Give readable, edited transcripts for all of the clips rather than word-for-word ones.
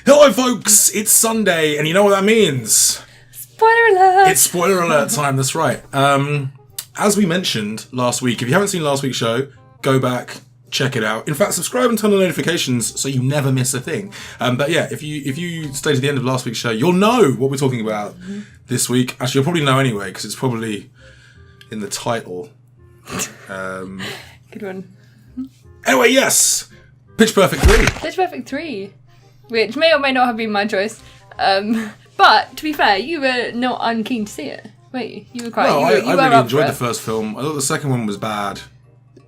Hello, folks. It's Sunday, and you know what that means. Spoiler alert! It's spoiler alert time. That's right. As we mentioned last week, if you haven't seen last week's show, go back, check it out. In fact, subscribe and turn on notifications so you never miss a thing. But yeah, if you stay to the end of last week's show, you'll know what we're talking about this week. Actually, you'll probably know anyway because it's probably in the title. Good one. Anyway, yes, Pitch Perfect 3. Pitch Perfect 3, which may or may not have been my choice. But to be fair, you were not unkeen to see it, were you? You were quite. No, I really enjoyed the first film. I thought the second one was bad.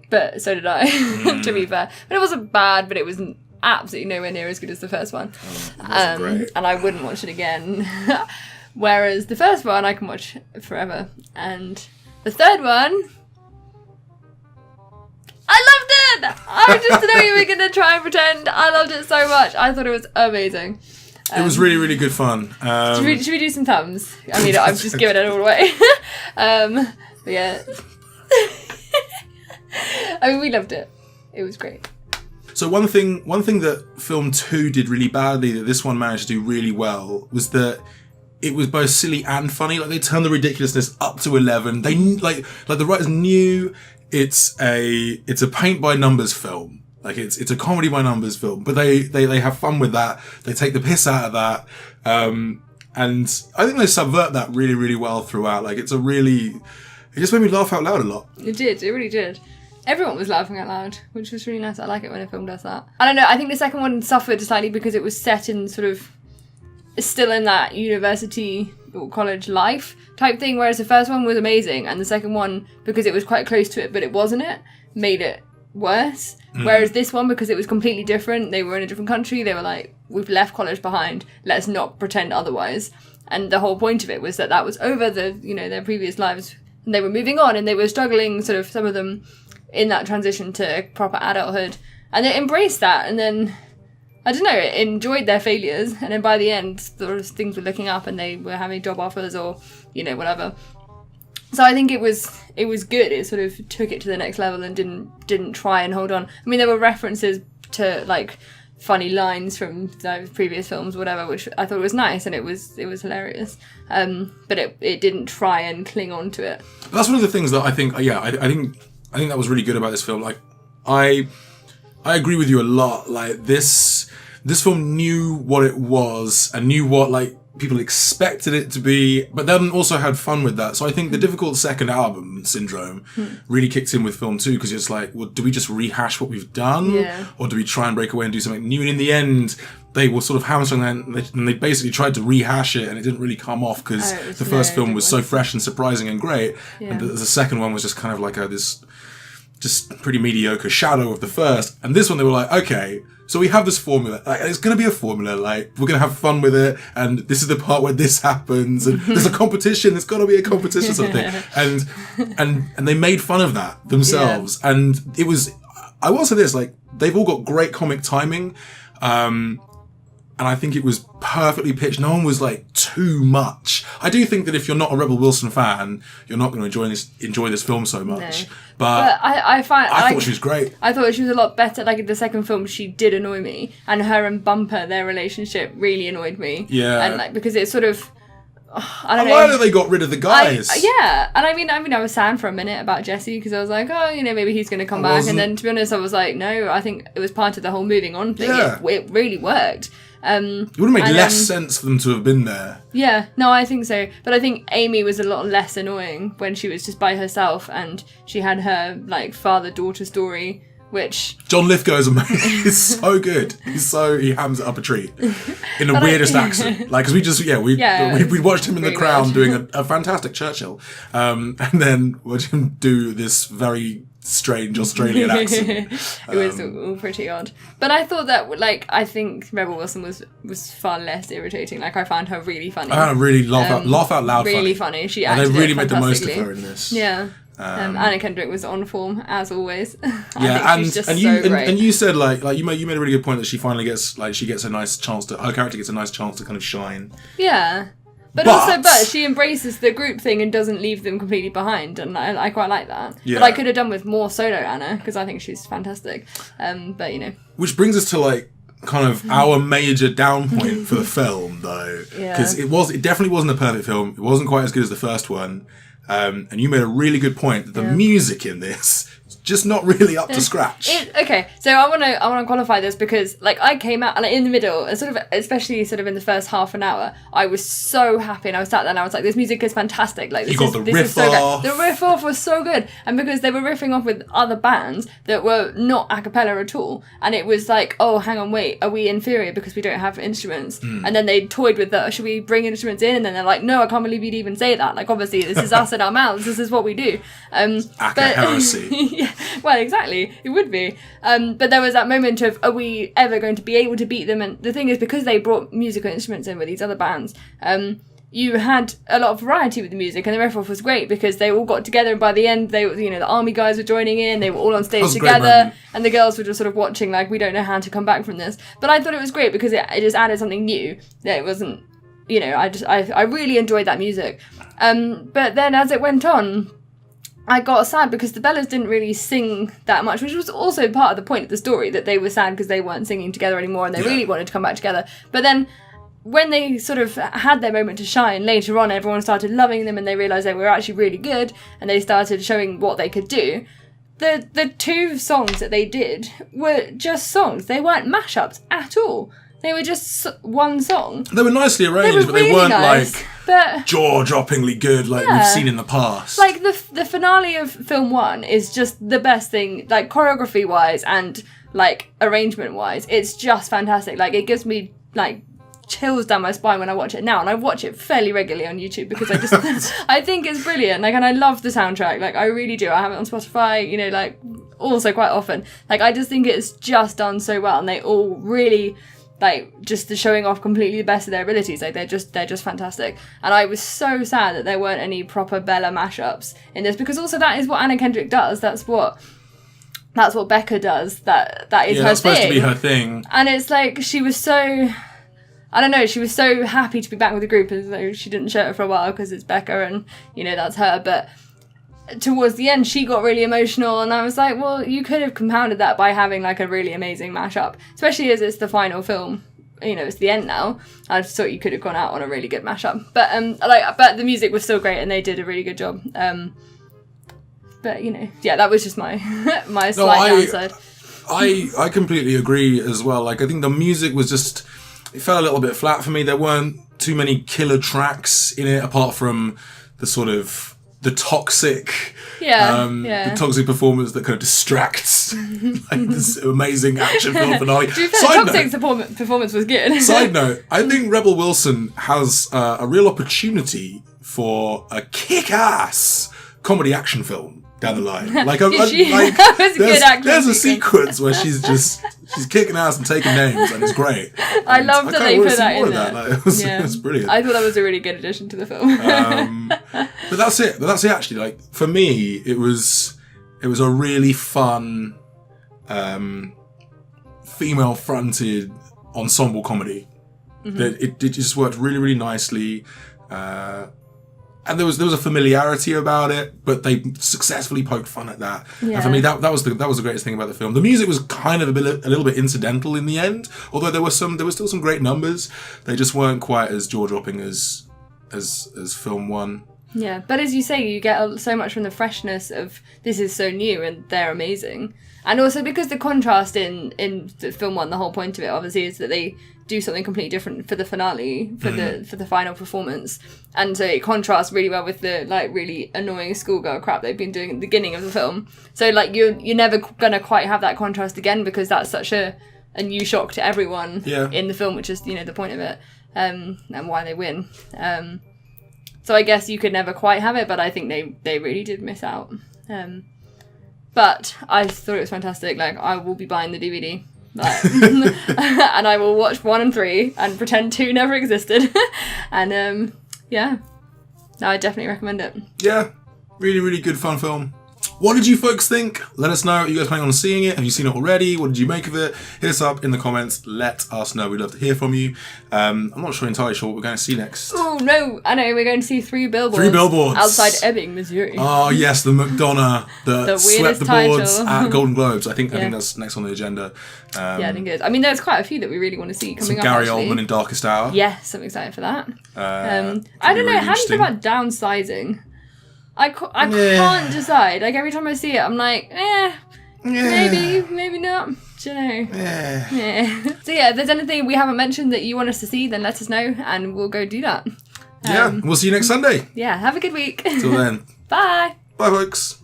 But so did I, to be fair. But it wasn't bad, but it was absolutely nowhere near as good as the first one. It wasn't great. And I wouldn't watch it again. Whereas the first one I can watch forever. And the third one, I loved it! I just know you were going to try and pretend. I loved it so much. I thought it was amazing. It was really, really good fun. Should we do some thumbs? I mean, I've just given it all away. But yeah. I mean, we loved it. It was great. So one thing that film 2 did really badly that this one managed to do really well was that it was both silly and funny. Like, they turned the ridiculousness up to 11. They like the writers knew it's a paint by numbers film. Like, it's a comedy by numbers film, but they have fun with that. They take the piss out of that. And I think they subvert that really, really well throughout. Like, it just made me laugh out loud a lot. It did. It really did. Everyone was laughing out loud, which was really nice. I like it when a film does that. I don't know. I think the second one suffered slightly because it was set in sort of still in that university or college life type thing, whereas the first one was amazing, and the second one, because it was quite close to it, but it wasn't made it worse. Whereas this one, because it was completely different, they were in a different country, they were like, we've left college behind, let's not pretend otherwise. And the whole point of it was that was over their previous lives, and they were moving on, and they were struggling, sort of, some of them, in that transition to proper adulthood. And they embraced that, and then, I don't know, enjoyed their failures, and then by the end, sort of things were looking up, and they were having job offers, or, whatever. So I think it was good. It sort of took it to the next level and didn't try and hold on. I mean, there were references to like funny lines from the previous films, whatever, which I thought was nice, and it was hilarious. But it didn't try and cling on to it. That's one of the things that I think. Yeah, I think that was really good about this film. Like, I agree with you a lot. Like, this film knew what it was and knew what like people expected it to be, but then also had fun with that. So I think the difficult second album syndrome really kicked in with film 2, because it's like, well, do we just rehash what we've done? Yeah. Or do we try and break away and do something new? And in the end, they were sort of hamstring that, and they basically tried to rehash it, and it didn't really come off because the first film was so fresh and surprising and great. Yeah. And the second one was just kind of like this just pretty mediocre shadow of the first. And this one, they were like, okay, so we have this formula. Like, it's going to be a formula. Like, we're going to have fun with it. And this is the part where this happens. And there's a competition. There's got to be a competition or something. And they made fun of that themselves. Yeah. And it was, I will say this, like, they've all got great comic timing. And I think it was perfectly pitched. No one was like too much. I do think that if you're not a Rebel Wilson fan, you're not going to enjoy this film so much. No. But I thought she was great. I thought she was a lot better. Like, in the second film, she did annoy me, and her and Bumper, their relationship really annoyed me. Yeah, and like, because it's sort of, I don't know. Why did they got rid of the guys? And I mean, I was sad for a minute about Jesse, because I was like, oh, maybe he's going to come back. And then, to be honest, I was like, no, I think it was part of the whole moving on thing. Yeah. It really worked. It would have made less sense for them to have been there. Yeah, no, I think so. But I think Amy was a lot less annoying when she was just by herself, and she had her like father-daughter story, which John Lithgow is amazing. He's so good. He hams it up a tree in the weirdest accent. Like, because we watched him in The Crown doing a fantastic Churchill, and then watched him do this very strange Australian accent. It was all pretty odd. But I thought that, like, I think Rebel Wilson was far less irritating. Like, I found her really funny. I really laugh out loud really funny. She and acted they really made the most of her in this. Yeah. Anna Kendrick was on form, as always. I think she's just so great. And you said, like you made a really good point that she finally gets a nice chance to, her character gets a nice chance to kind of shine. Yeah. But she embraces the group thing and doesn't leave them completely behind, and I quite like that. Yeah. But I could have done with more solo Anna, because I think she's fantastic. But which brings us to like kind of our major down point for the film, though, because it definitely wasn't a perfect film. It wasn't quite as good as the first one, and you made a really good point that the music in this is just not really up to scratch. Okay, so I want to qualify this because like I came out in the middle, and sort of especially sort of in the first half an hour, I was so happy, and I was sat there and I was like, this music is fantastic. Like this is so good. The riff off was so good, and because they were riffing off with other bands that were not a cappella at all, and it was like, oh, hang on, wait, are we inferior because we don't have instruments? And then they toyed with that. Should we bring instruments in? And then they're like, no, I can't believe you'd even say that. Like obviously this is us in our mouths. This is what we do. Heresy. Yeah, well, exactly, it would be. But there was that moment of, are we ever going to be able to beat them? And the thing is, because they brought musical instruments in with these other bands, you had a lot of variety with the music, and the riff off was great because they all got together, and by the end, the army guys were joining in, they were all on stage together, and the girls were just sort of watching like, we don't know how to come back from this. But I thought it was great because it just added something new. That it wasn't, I really enjoyed that music. But then as it went on, I got sad because the Bellas didn't really sing that much, which was also part of the point of the story, that they were sad because they weren't singing together anymore and they really wanted to come back together. But then when they sort of had their moment to shine later on, everyone started loving them and they realised they were actually really good and they started showing what they could do. The two songs that they did were just songs. They weren't mashups at all. They were just one song. They were nicely arranged, but they weren't jaw-droppingly good like we've seen in the past. Like the finale of film 1 is just the best thing, like choreography-wise and like arrangement-wise. It's just fantastic. Like it gives me like chills down my spine when I watch it now, and I watch it fairly regularly on YouTube because I think it's brilliant. Like, and I love the soundtrack. Like I really do. I have it on Spotify. Like also quite often. Like I just think it's just done so well, and they all really. Like, just showing off completely the best of their abilities. Like, they're just fantastic. And I was so sad that there weren't any proper Bella mashups in this, because also that is what Anna Kendrick does. That's what Becca does. That is her thing. Yeah, that's supposed to be her thing. And it's like, she was so... I don't know, she was so happy to be back with the group, as though she didn't show it for a while because it's Becca and, that's her. But towards the end, she got really emotional, and I was like, well, you could have compounded that by having like a really amazing mashup, especially as it's the final film. It's the end now. I just thought you could have gone out on a really good mashup. But but the music was still great, and they did a really good job. But that was just my my slight downside. I completely agree as well. Like, I think the music was just, it felt a little bit flat for me. There weren't too many killer tracks in it, apart from the sort of the toxic the toxic performance that kind of distracts like this amazing action film finale. To be fair, toxic performance was good. Side note, I think Rebel Wilson has a real opportunity for a kick-ass comedy action film down the line. Like, there's a sequence where she's kicking ass and taking names, and it's great. I love that they put that in there. Like, it was brilliant. I thought that was a really good addition to the film. But that's it. Actually. Like, for me, it was a really fun, female-fronted ensemble comedy. That it just worked really, really nicely. And there was a familiarity about it, but they successfully poked fun at that. Yeah. And for me, that was the greatest thing about the film. The music was kind of a little bit incidental in the end, although there were still some great numbers. They just weren't quite as jaw-dropping as film 1. Yeah, but as you say, you get so much from the freshness of this is so new and they're amazing. And also because the contrast in film 1, the whole point of it obviously is that they do something completely different for the finale, for the final performance. And so it contrasts really well with the like really annoying schoolgirl crap they've been doing at the beginning of the film. So like you're never gonna quite have that contrast again, because that's such a new shock to everyone in the film, which is the point of it, and why they win. So I guess you could never quite have it, but I think they really did miss out. But I thought it was fantastic. Like, I will be buying the DVD. Like, and I will watch 1 and 3 and pretend 2 never existed. And, no, I definitely recommend it. Yeah, really, really good fun film. What did you folks think? Let us know. Are you guys planning on seeing it? Have you seen it already? What did you make of it? Hit us up in the comments. Let us know. We'd love to hear from you. I'm not entirely sure what we're going to see next. Oh, no. I know. We're going to see 3 billboards. 3 billboards. Outside Ebbing, Missouri. Oh, yes. The McDonough that swept the boards title. at Golden Globes. I think that's next on the agenda. Yeah, I think it is. I mean, there's quite a few that we really want to see coming up, Gary actually. Oldman in Darkest Hour. Yes, I'm excited for that. I don't know. really How do you feel about downsizing? I can't decide. Like, every time I see it, I'm like, maybe not. Do you know? Yeah. So yeah, if there's anything we haven't mentioned that you want us to see, then let us know and we'll go do that. We'll see you next Sunday. Yeah, have a good week. Till then. Bye. Bye, folks.